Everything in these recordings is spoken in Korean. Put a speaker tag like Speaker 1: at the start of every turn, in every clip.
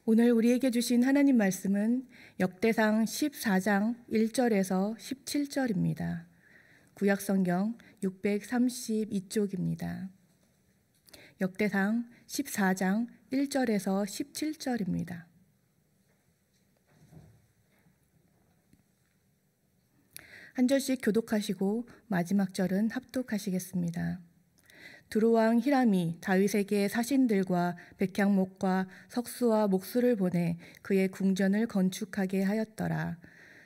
Speaker 1: 오늘 우리에게 주신 하나님 말씀은 역대상 14장 1절에서 17절입니다. 구약성경 632쪽입니다. 역대상 14장 1절에서 17절입니다. 한 절씩 교독하시고 마지막 절은 합독하시겠습니다. 두로왕 히람이 다윗에게 사신들과 백향목과 석수와 목수를 보내 그의 궁전을 건축하게 하였더라.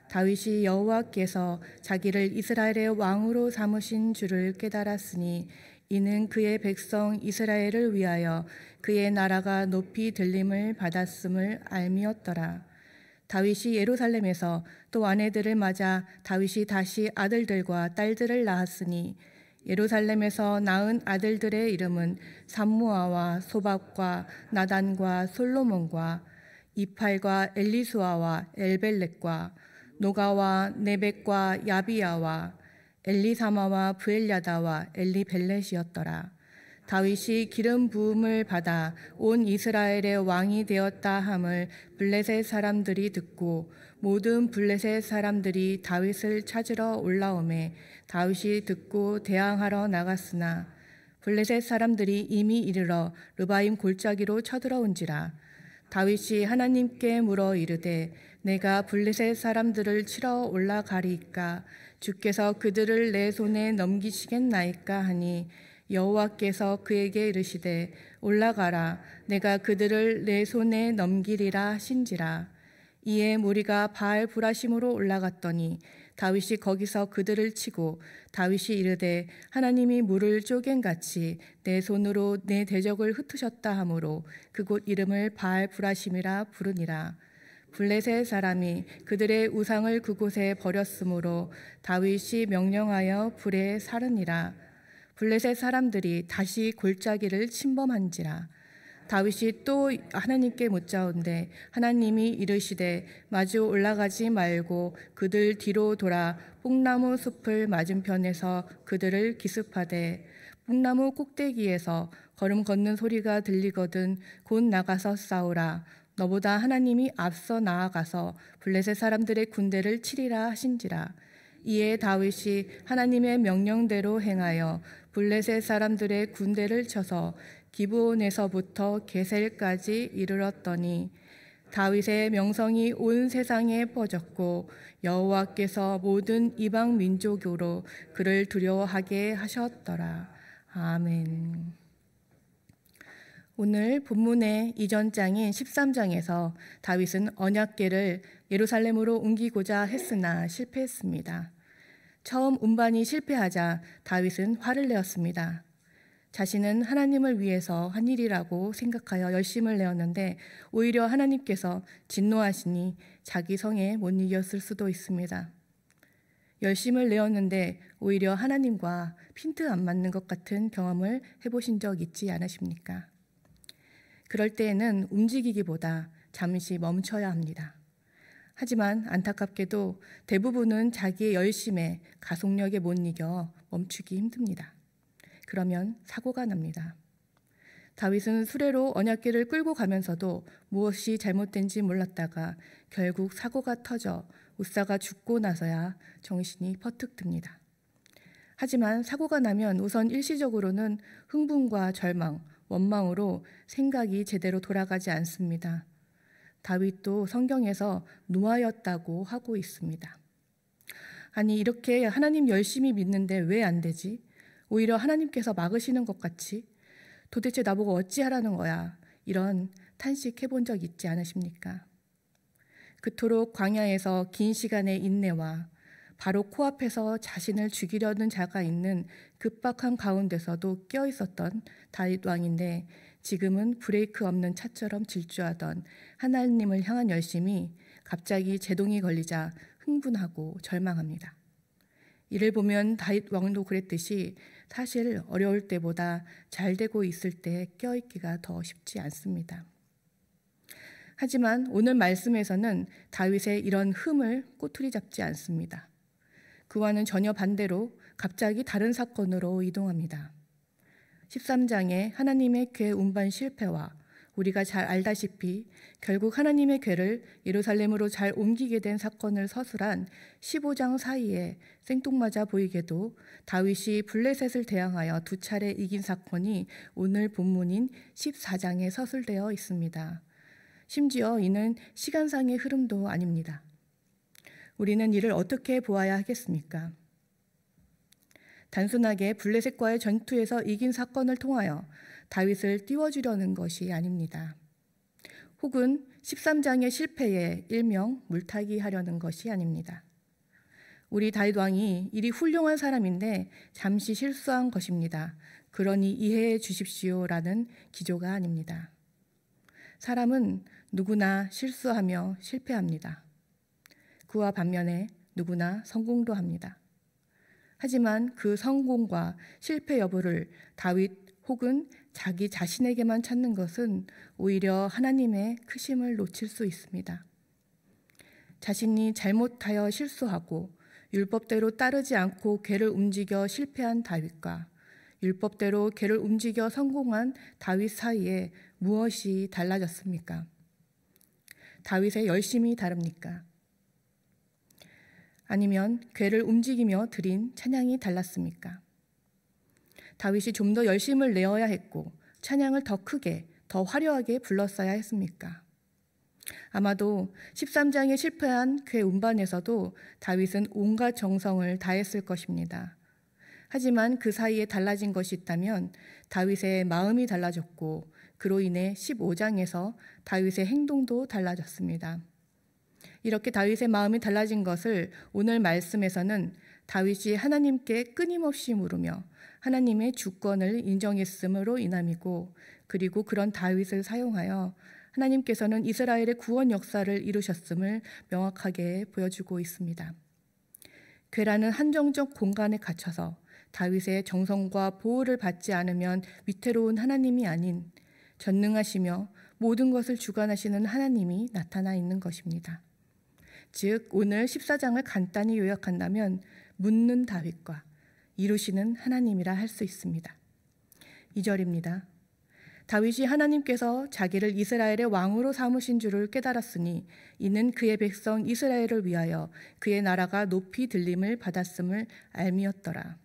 Speaker 1: 다윗이 여호와께서 자기를 이스라엘의 왕으로 삼으신 줄을 깨달았으니 이는 그의 백성 이스라엘을 위하여 그의 나라가 높이 들림을 받았음을 알미었더라. 다윗이 예루살렘에서 또 아내들을 맞아 다윗이 다시 아들들과 딸들을 낳았으니 예루살렘에서 낳은 아들들의 이름은 삼무아와 소박과 나단과 솔로몬과 이팔과 엘리수아와 엘벨렉과 노가와 네벡과 야비야와 엘리사마와 브엘야다와 엘리벨렛이었더라. 다윗이 기름 부음을 받아 온 이스라엘의 왕이 되었다 함을 블레셋 사람들이 듣고 모든 블레셋 사람들이 다윗을 찾으러 올라오매 다윗이 듣고 대항하러 나갔으나 블레셋 사람들이 이미 이르러 르바임 골짜기로 쳐들어온지라. 다윗이 하나님께 물어 이르되 내가 블레셋 사람들을 치러 올라가리이까 주께서 그들을 내 손에 넘기시겠나이까 하니 여호와께서 그에게 이르시되 올라가라 내가 그들을 내 손에 넘기리라 하신지라. 이에 무리가 바알 브라심으로 올라갔더니 다윗이 거기서 그들을 치고 다윗이 이르되 하나님이 물을 쪼갠같이 내 손으로 내 대적을 흩으셨다 하므로 그곳 이름을 바알 브라심이라 부르니라. 블레셋 사람이 그들의 우상을 그곳에 버렸으므로 다윗이 명령하여 불에 사르니라. 블레셋 사람들이 다시 골짜기를 침범한지라. 다윗이 또 하나님께 묻자온데 하나님이 이르시되 마주 올라가지 말고 그들 뒤로 돌아 뽕나무 숲을 맞은편에서 그들을 기습하되 뽕나무 꼭대기에서 걸음 걷는 소리가 들리거든 곧 나가서 싸우라. 너보다 하나님이 앞서 나아가서 블레셋 사람들의 군대를 치리라 하신지라. 이에 다윗이 하나님의 명령대로 행하여 블레셋 사람들의 군대를 쳐서 기브온에서부터 게셀까지 이르렀더니 다윗의 명성이 온 세상에 퍼졌고 여호와께서 모든 이방 민족으로 그를 두려워하게 하셨더라. 아멘. 오늘 본문의 이전 장인 13장에서 다윗은 언약궤를 예루살렘으로 옮기고자 했으나 실패했습니다. 처음 운반이 실패하자 다윗은 화를 내었습니다. 자신은 하나님을 위해서 한 일이라고 생각하여 열심을 내었는데 오히려 하나님께서 진노하시니 자기 성에 못 이겼을 수도 있습니다. 열심을 내었는데 오히려 하나님과 핀트 안 맞는 것 같은 경험을 해보신 적 있지 않으십니까? 그럴 때에는 움직이기보다 잠시 멈춰야 합니다. 하지만 안타깝게도 대부분은 자기의 열심에 가속력에 못 이겨 멈추기 힘듭니다. 그러면 사고가 납니다. 다윗은 수레로 언약궤를 끌고 가면서도 무엇이 잘못된지 몰랐다가 결국 사고가 터져 웃사가 죽고 나서야 정신이 퍼뜩 듭니다. 하지만 사고가 나면 우선 일시적으로는 흥분과 절망, 원망으로 생각이 제대로 돌아가지 않습니다. 다윗도 성경에서 노하였다고 하고 있습니다. 아니 이렇게 하나님 열심히 믿는데 왜 안 되지? 오히려 하나님께서 막으시는 것 같이 도대체 나보고 어찌하라는 거야? 이런 탄식해본 적 있지 않으십니까? 그토록 광야에서 긴 시간의 인내와 바로 코앞에서 자신을 죽이려는 자가 있는 급박한 가운데서도 껴있었던 다윗 왕인데 지금은 브레이크 없는 차처럼 질주하던 하나님을 향한 열심이 갑자기 제동이 걸리자 흥분하고 절망합니다. 이를 보면 다윗 왕도 그랬듯이 사실 어려울 때보다 잘 되고 있을 때 껴있기가 더 쉽지 않습니다. 하지만 오늘 말씀에서는 다윗의 이런 흠을 꼬투리 잡지 않습니다. 그와는 전혀 반대로 갑자기 다른 사건으로 이동합니다. 13장에 하나님의 궤 운반 실패와 우리가 잘 알다시피 결국 하나님의 궤를 예루살렘으로 잘 옮기게 된 사건을 서술한 15장 사이에 생뚱맞아 보이게도 다윗이 블레셋을 대항하여 2차례 이긴 사건이 오늘 본문인 14장에 서술되어 있습니다. 심지어 이는 시간상의 흐름도 아닙니다. 우리는 이를 어떻게 보아야 하겠습니까? 단순하게 블레셋과의 전투에서 이긴 사건을 통하여 다윗을 띄워주려는 것이 아닙니다. 혹은 13장의 실패에 일명 물타기 하려는 것이 아닙니다. 우리 다윗 왕이 이리 훌륭한 사람인데 잠시 실수한 것입니다. 그러니 이해해 주십시오라는 기조가 아닙니다. 사람은 누구나 실수하며 실패합니다. 그와 반면에 누구나 성공도 합니다. 하지만 그 성공과 실패 여부를 다윗 혹은 자기 자신에게만 찾는 것은 오히려 하나님의 크심을 놓칠 수 있습니다. 자신이 잘못하여 실수하고 율법대로 따르지 않고 궤를 움직여 실패한 다윗과 율법대로 궤를 움직여 성공한 다윗 사이에 무엇이 달라졌습니까? 다윗의 열심이 다릅니까? 아니면 궤를 움직이며 드린 찬양이 달랐습니까? 다윗이 좀 더 열심을 내어야 했고 찬양을 더 크게, 더 화려하게 불렀어야 했습니까? 아마도 13장에 실패한 궤 운반에서도 다윗은 온갖 정성을 다했을 것입니다. 하지만 그 사이에 달라진 것이 있다면 다윗의 마음이 달라졌고 그로 인해 15장에서 다윗의 행동도 달라졌습니다. 이렇게 다윗의 마음이 달라진 것을 오늘 말씀에서는 다윗이 하나님께 끊임없이 물으며 하나님의 주권을 인정했음으로 인함이고, 그리고 그런 다윗을 사용하여 하나님께서는 이스라엘의 구원 역사를 이루셨음을 명확하게 보여주고 있습니다. 궤라는 한정적 공간에 갇혀서 다윗의 정성과 보호를 받지 않으면 위태로운 하나님이 아닌 전능하시며 모든 것을 주관하시는 하나님이 나타나 있는 것입니다. 즉 오늘 14장을 간단히 요약한다면 묻는 다윗과 이루시는 하나님이라 할 수 있습니다. 2절입니다. 다윗이 하나님께서 자기를 이스라엘의 왕으로 삼으신 줄을 깨달았으니 이는 그의 백성 이스라엘을 위하여 그의 나라가 높이 들림을 받았음을 알미였더라.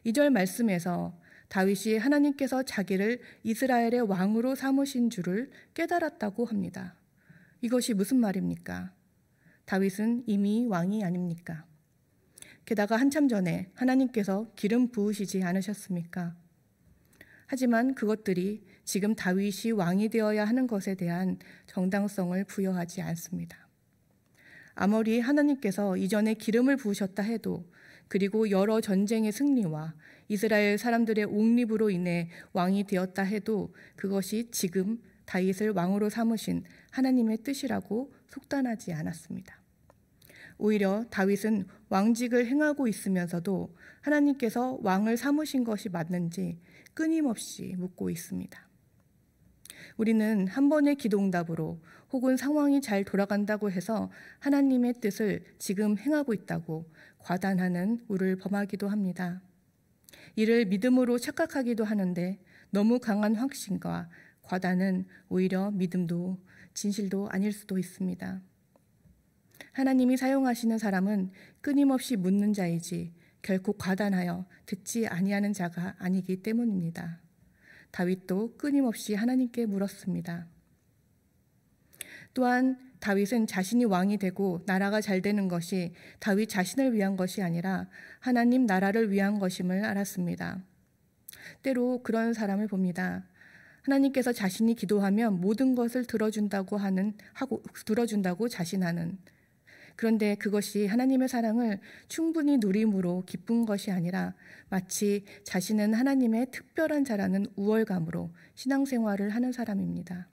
Speaker 1: 2절 말씀에서 다윗이 하나님께서 자기를 이스라엘의 왕으로 삼으신 줄을 깨달았다고 합니다. 이것이 무슨 말입니까? 다윗은 이미 왕이 아닙니까? 게다가 한참 전에 하나님께서 기름 부으시지 않으셨습니까? 하지만 그것들이 지금 다윗이 왕이 되어야 하는 것에 대한 정당성을 부여하지 않습니다. 아무리 하나님께서 이전에 기름을 부으셨다 해도, 그리고 여러 전쟁의 승리와 이스라엘 사람들의 옹립으로 인해 왕이 되었다 해도 그것이 지금 다윗을 왕으로 삼으신 하나님의 뜻이라고 속단하지 않았습니다. 오히려 다윗은 왕직을 행하고 있으면서도 하나님께서 왕을 삼으신 것이 맞는지 끊임없이 묻고 있습니다. 우리는 한 번의 기도응답으로 혹은 상황이 잘 돌아간다고 해서 하나님의 뜻을 지금 행하고 있다고 과단하는 우를 범하기도 합니다. 이를 믿음으로 착각하기도 하는데 너무 강한 확신과 과단은 오히려 믿음도 진실도 아닐 수도 있습니다. 하나님이 사용하시는 사람은 끊임없이 묻는 자이지 결코 과단하여 듣지 아니하는 자가 아니기 때문입니다. 다윗도 끊임없이 하나님께 물었습니다. 또한 다윗은 자신이 왕이 되고 나라가 잘 되는 것이 다윗 자신을 위한 것이 아니라 하나님 나라를 위한 것임을 알았습니다. 때로 그런 사람을 봅니다. 하나님께서 자신이 기도하면 모든 것을 들어준다고 자신하는, 그런데 그것이 하나님의 사랑을 충분히 누림으로 기쁜 것이 아니라 마치 자신은 하나님의 특별한 자라는 우월감으로 신앙생활을 하는 사람입니다.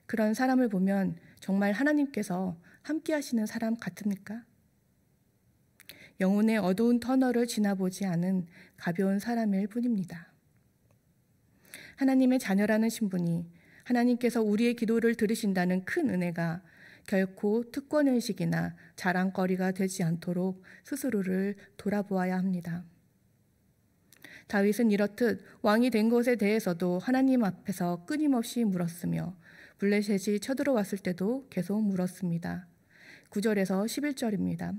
Speaker 1: 그런 사람을 보면 정말 하나님께서 함께 하시는 사람 같습니까? 영혼의 어두운 터널을 지나보지 않은 가벼운 사람일 뿐입니다. 하나님의 자녀라는 신분이, 하나님께서 우리의 기도를 들으신다는 큰 은혜가 결코 특권의식이나 자랑거리가 되지 않도록 스스로를 돌아보아야 합니다. 다윗은 이렇듯 왕이 된 것에 대해서도 하나님 앞에서 끊임없이 물었으며 블레셋이 쳐들어왔을 때도 계속 물었습니다. 9절에서 11절입니다.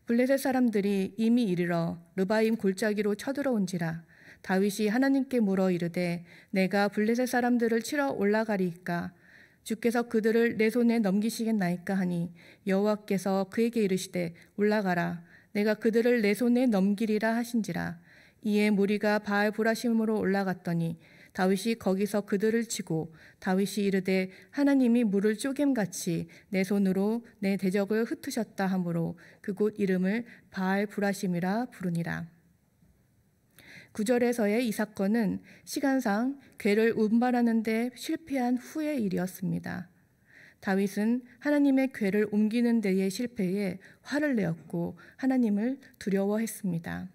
Speaker 1: 블레셋 사람들이 이미 이르러 르바임 골짜기로 쳐들어온지라 다윗이 하나님께 물어 이르되 내가 블레셋 사람들을 치러 올라가리이까 주께서 그들을 내 손에 넘기시겠나이까 하니 여호와께서 그에게 이르시되 올라가라 내가 그들을 내 손에 넘기리라 하신지라. 이에 무리가 바알 보라심으로 올라갔더니 다윗이 거기서 그들을 치고 다윗이 이르되 하나님이 물을 쪼겜같이 내 손으로 내 대적을 흩으셨다 하므로 그곳 이름을 바알 보라심이라 부르니라. 9절에서의 이 사건은 시간상 궤를 운반하는 데 실패한 후의 일이었습니다. 다윗은 하나님의 궤를 옮기는 데의 실패에 화를 내었고 하나님을 두려워했습니다.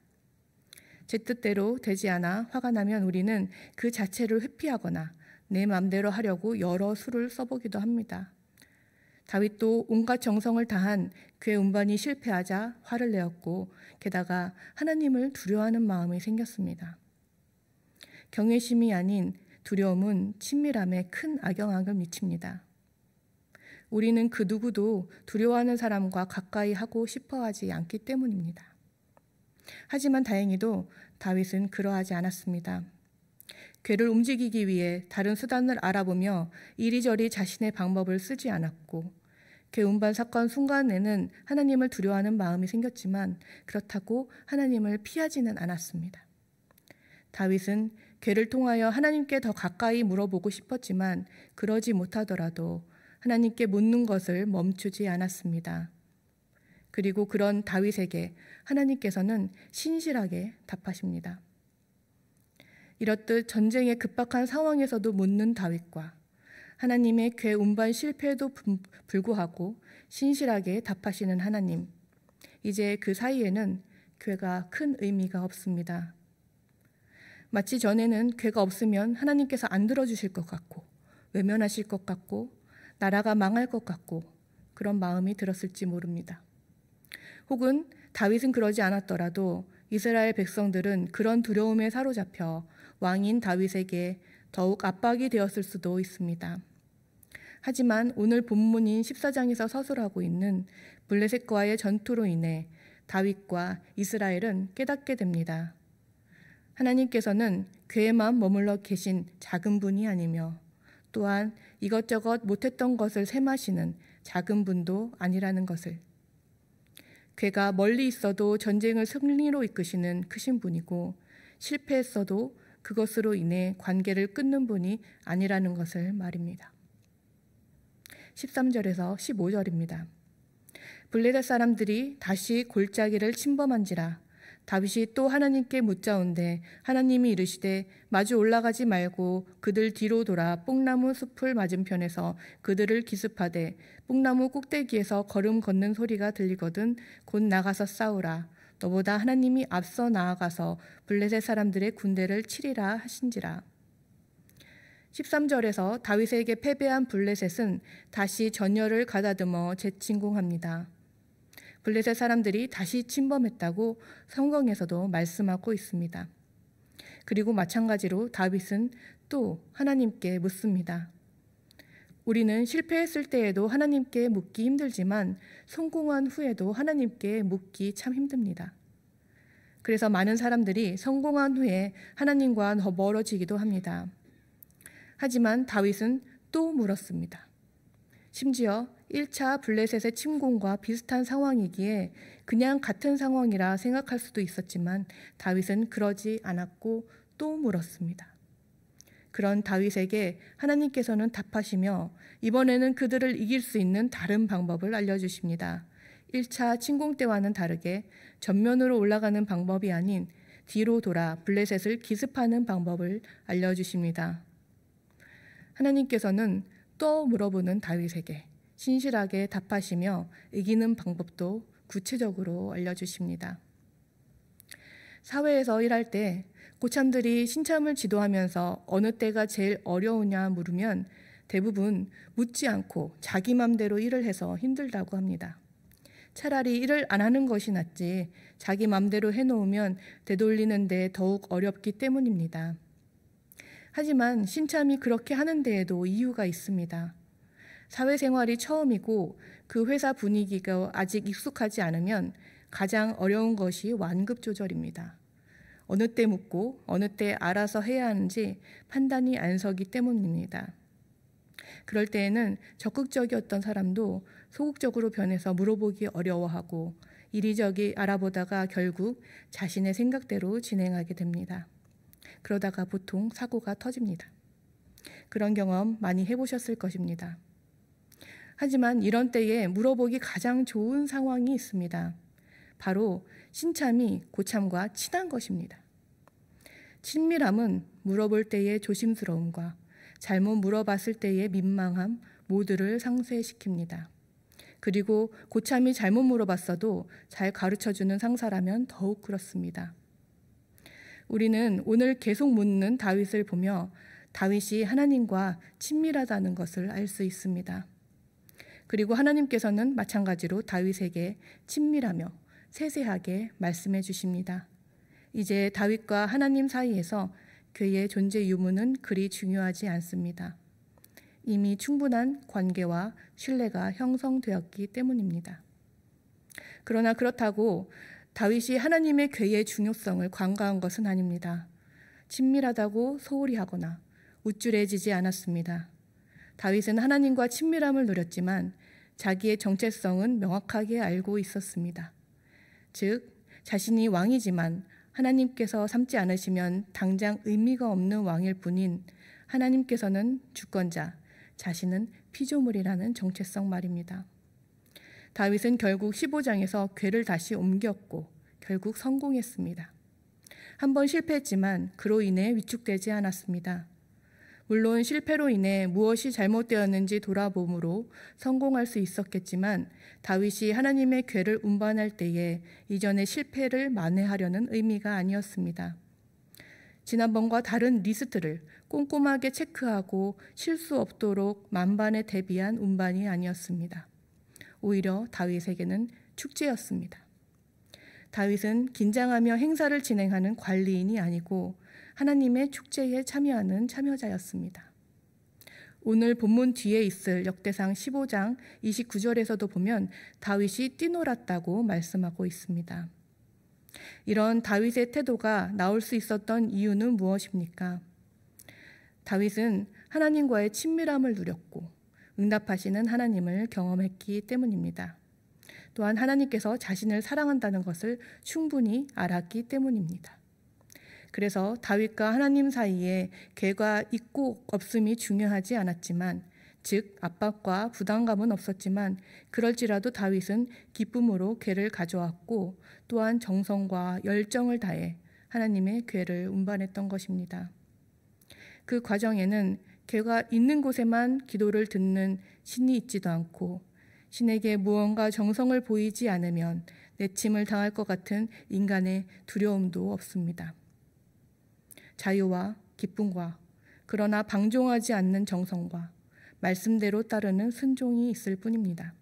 Speaker 1: 제 뜻대로 되지 않아 화가 나면 우리는 그 자체를 회피하거나 내 맘대로 하려고 여러 수를 써보기도 합니다. 다윗도 온갖 정성을 다한 궤 운반이 실패하자 화를 내었고 게다가 하나님을 두려워하는 마음이 생겼습니다. 경외심이 아닌 두려움은 친밀함에 큰 악영향을 미칩니다. 우리는 그 누구도 두려워하는 사람과 가까이 하고 싶어 하지 않기 때문입니다. 하지만 다행히도 다윗은 그러하지 않았습니다. 궤를 움직이기 위해 다른 수단을 알아보며 이리저리 자신의 방법을 쓰지 않았고 궤 운반 사건 순간에는 하나님을 두려워하는 마음이 생겼지만 그렇다고 하나님을 피하지는 않았습니다. 다윗은 궤를 통하여 하나님께 더 가까이 물어보고 싶었지만 그러지 못하더라도 하나님께 묻는 것을 멈추지 않았습니다. 그리고 그런 다윗에게 하나님께서는 신실하게 답하십니다. 이렇듯 전쟁의 급박한 상황에서도 묻는 다윗과 하나님의 궤 운반 실패에도 불구하고 신실하게 답하시는 하나님, 이제 그 사이에는 궤가 큰 의미가 없습니다. 마치 전에는 궤가 없으면 하나님께서 안 들어주실 것 같고 외면하실 것 같고 나라가 망할 것 같고 그런 마음이 들었을지 모릅니다. 혹은 다윗은 그러지 않았더라도 이스라엘 백성들은 그런 두려움에 사로잡혀 왕인 다윗에게 더욱 압박이 되었을 수도 있습니다. 하지만 오늘 본문인 14장에서 서술하고 있는 블레셋과의 전투로 인해 다윗과 이스라엘은 깨닫게 됩니다. 하나님께서는 궤에만 머물러 계신 작은 분이 아니며 또한 이것저것 못했던 것을 셈하시는 작은 분도 아니라는 것을, 궤가 멀리 있어도 전쟁을 승리로 이끄시는 크신 분이고 실패했어도 그것으로 인해 관계를 끊는 분이 아니라는 것을 말입니다. 13절에서 15절입니다. 블레셋 사람들이 다시 골짜기를 침범한지라 다윗이 또 하나님께 묻자온데 하나님이 이르시되 마주 올라가지 말고 그들 뒤로 돌아 뽕나무 숲을 맞은편에서 그들을 기습하되 뽕나무 꼭대기에서 걸음 걷는 소리가 들리거든 곧 나가서 싸우라. 너보다 하나님이 앞서 나아가서 블레셋 사람들의 군대를 치리라 하신지라. 13절에서 다윗에게 패배한 블레셋은 다시 전열을 가다듬어 재침공합니다. 블레셋 사람들이 다시 침범했다고 성경에서도 말씀하고 있습니다. 그리고 마찬가지로 다윗은 또 하나님께 묻습니다. 우리는 실패했을 때에도 하나님께 묻기 힘들지만 성공한 후에도 하나님께 묻기 참 힘듭니다. 그래서 많은 사람들이 성공한 후에 하나님과 더 멀어지기도 합니다. 하지만 다윗은 또 물었습니다. 심지어 1차 블레셋의 침공과 비슷한 상황이기에 그냥 같은 상황이라 생각할 수도 있었지만 다윗은 그러지 않았고 또 물었습니다. 그런 다윗에게 하나님께서는 답하시며 이번에는 그들을 이길 수 있는 다른 방법을 알려주십니다. 1차 침공 때와는 다르게 전면으로 올라가는 방법이 아닌 뒤로 돌아 블레셋을 기습하는 방법을 알려주십니다. 하나님께서는 또 물어보는 다윗에게 신실하게 답하시며 이기는 방법도 구체적으로 알려주십니다. 사회에서 일할 때 고참들이 신참을 지도하면서 어느 때가 제일 어려우냐 물으면 대부분 묻지 않고 자기 맘대로 일을 해서 힘들다고 합니다. 차라리 일을 안 하는 것이 낫지 자기 맘대로 해놓으면 되돌리는데 더욱 어렵기 때문입니다. 하지만 신참이 그렇게 하는 데에도 이유가 있습니다. 사회생활이 처음이고 그 회사 분위기가 아직 익숙하지 않으면 가장 어려운 것이 완급 조절입니다. 어느 때 묻고 어느 때 알아서 해야 하는지 판단이 안 서기 때문입니다. 그럴 때에는 적극적이었던 사람도 소극적으로 변해서 물어보기 어려워하고 이리저리 알아보다가 결국 자신의 생각대로 진행하게 됩니다. 그러다가 보통 사고가 터집니다. 그런 경험 많이 해보셨을 것입니다. 하지만 이런 때에 물어보기 가장 좋은 상황이 있습니다. 바로 신참이 고참과 친한 것입니다. 친밀함은 물어볼 때의 조심스러움과 잘못 물어봤을 때의 민망함 모두를 상쇄시킵니다. 그리고 고참이 잘못 물어봤어도 잘 가르쳐주는 상사라면 더욱 그렇습니다. 우리는 오늘 계속 묻는 다윗을 보며 다윗이 하나님과 친밀하다는 것을 알 수 있습니다. 그리고 하나님께서는 마찬가지로 다윗에게 친밀하며 세세하게 말씀해 주십니다. 이제 다윗과 하나님 사이에서 그의 존재 유무는 그리 중요하지 않습니다. 이미 충분한 관계와 신뢰가 형성되었기 때문입니다. 그러나 그렇다고 다윗이 하나님의 궤의 중요성을 간과한 것은 아닙니다. 친밀하다고 소홀히 하거나 우쭐해지지 않았습니다. 다윗은 하나님과 친밀함을 누렸지만 자기의 정체성은 명확하게 알고 있었습니다. 즉, 자신이 왕이지만 하나님께서 삼지 않으시면 당장 의미가 없는 왕일 뿐인 하나님께서는 주권자, 자신은 피조물이라는 정체성 말입니다. 다윗은 결국 15장에서 궤를 다시 옮겼고 결국 성공했습니다. 한번 실패했지만 그로 인해 위축되지 않았습니다. 물론 실패로 인해 무엇이 잘못되었는지 돌아봄으로 성공할 수 있었겠지만 다윗이 하나님의 궤를 운반할 때에 이전의 실패를 만회하려는 의미가 아니었습니다. 지난번과 다른 리스트를 꼼꼼하게 체크하고 실수 없도록 만반에 대비한 운반이 아니었습니다. 오히려 다윗에게는 축제였습니다. 다윗은 긴장하며 행사를 진행하는 관리인이 아니고 하나님의 축제에 참여하는 참여자였습니다. 오늘 본문 뒤에 있을 역대상 15장 29절에서도 보면 다윗이 뛰놀았다고 말씀하고 있습니다. 이런 다윗의 태도가 나올 수 있었던 이유는 무엇입니까? 다윗은 하나님과의 친밀함을 누렸고 응답하시는 하나님을 경험했기 때문입니다. 또한 하나님께서 자신을 사랑한다는 것을 충분히 알았기 때문입니다. 그래서 다윗과 하나님 사이에 궤가 있고 없음이 중요하지 않았지만, 즉 압박과 부담감은 없었지만 그럴지라도 다윗은 기쁨으로 궤를 가져왔고 또한 정성과 열정을 다해 하나님의 궤를 운반했던 것입니다. 그 과정에는 궤가 있는 곳에만 기도를 듣는 신이 있지도 않고 신에게 무언가 정성을 보이지 않으면 내침을 당할 것 같은 인간의 두려움도 없습니다. 자유와 기쁨과 그러나 방종하지 않는 정성과 말씀대로 따르는 순종이 있을 뿐입니다.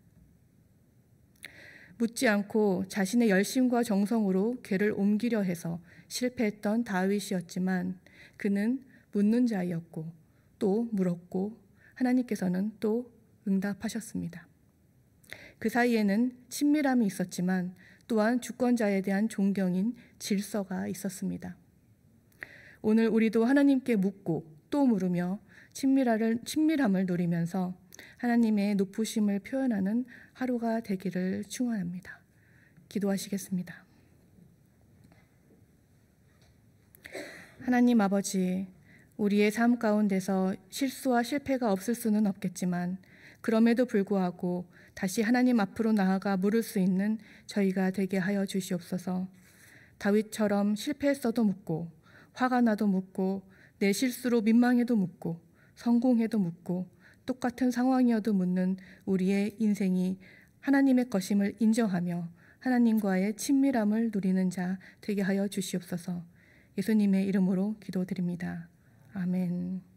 Speaker 1: 묻지 않고 자신의 열심과 정성으로 궤를 옮기려 해서 실패했던 다윗이었지만 그는 묻는 자였고 또 물었고 하나님께서는 또 응답하셨습니다. 그 사이에는 친밀함이 있었지만 또한 주권자에 대한 존경인 질서가 있었습니다. 오늘 우리도 하나님께 묻고 또 물으며 친밀함을 누리면서 하나님의 높으심을 표현하는 하루가 되기를 축원합니다. 기도하시겠습니다. 하나님 아버지, 우리의 삶 가운데서 실수와 실패가 없을 수는 없겠지만 그럼에도 불구하고 다시 하나님 앞으로 나아가 물을 수 있는 저희가 되게 하여 주시옵소서. 다윗처럼 실패했어도 묻고 화가 나도 묻고 내 실수로 민망해도 묻고 성공해도 묻고 똑같은 상황이어도 묻는 우리의 인생이 하나님의 것임을 인정하며 하나님과의 친밀함을 누리는 자 되게 하여 주시옵소서. 예수님의 이름으로 기도드립니다. 아멘.